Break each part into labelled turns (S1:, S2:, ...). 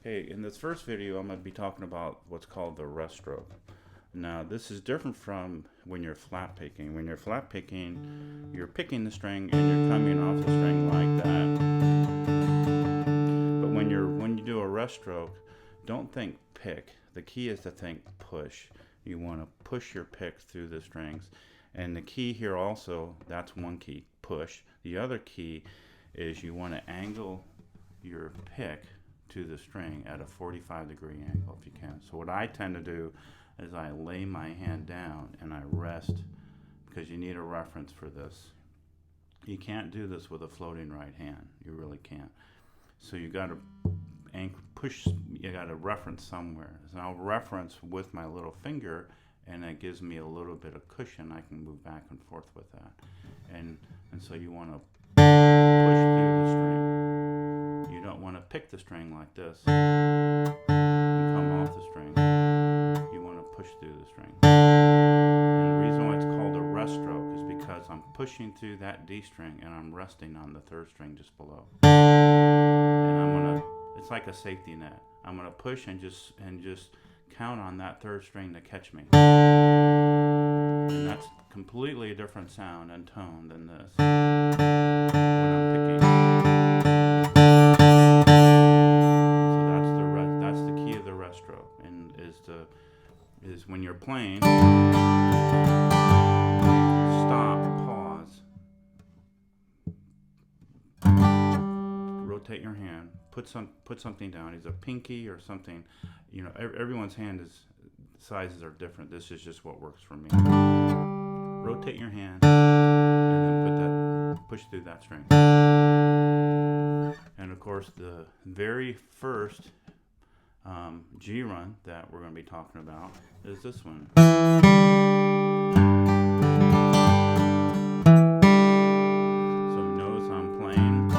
S1: Hey, in this first video, I'm going to be talking about what's called the rest stroke. Now, this is different from when you're flat picking. When you're flat picking, you're picking the string and you're coming off the string like that. But when you do a rest stroke, don't think pick. The key is to think push. You want to push your pick through the strings. And the key here also, that's one key, push. The other key is you want to angle your pick to the string at a 45-degree angle if you can. So what I tend to do is I lay my hand down and I rest, because you need a reference for this. You can't do this with a floating right hand. You really can't. So you got to push. You got to reference somewhere. So I'll reference with my little finger, and that gives me a little bit of cushion. I can move back and forth with that. And so you want to push through the string. You don't want to pick the string like this and come off the string. You want to push through the string. And the reason why it's called a rest stroke is because I'm pushing through that D string and I'm resting on the third string just below. And it's like a safety net. I'm gonna push and just count on that third string to catch me. And that's completely a different sound and tone than this. When I'm picking. That's the key of the rest stroke, and is when you're playing, stop, pause, rotate your hand, put something down, either pinky or something. You know, everyone's sizes are different. This is just what works for me. Rotate your hand and then push through that string. And of course, the very first G run that we're going to be talking about is this one. So notice I'm playing,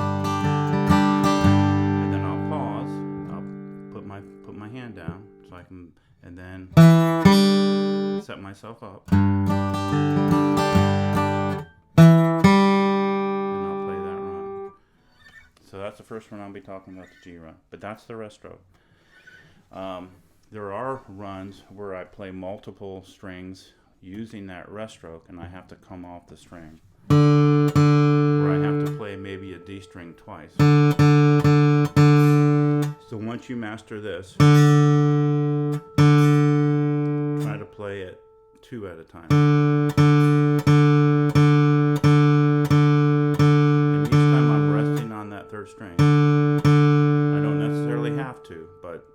S1: and then I'll pause. I'll put my hand down so I can, and then set myself up, and I'll play that run. So that's the first one I'll be talking about, the G run. But that's the rest stroke. There are runs where I play multiple strings using that rest stroke, and I have to come off the string, where I have to play maybe a D string twice. So once you master this, try to play it 2 at a time. And each time I'm resting on that third string. I don't necessarily have to, but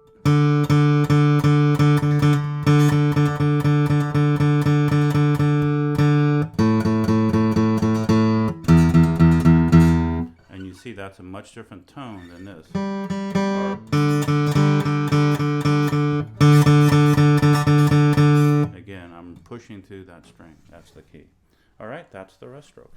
S1: see, that's a much different tone than this. Again, I'm pushing through that string. That's the key. All right, that's the rest stroke.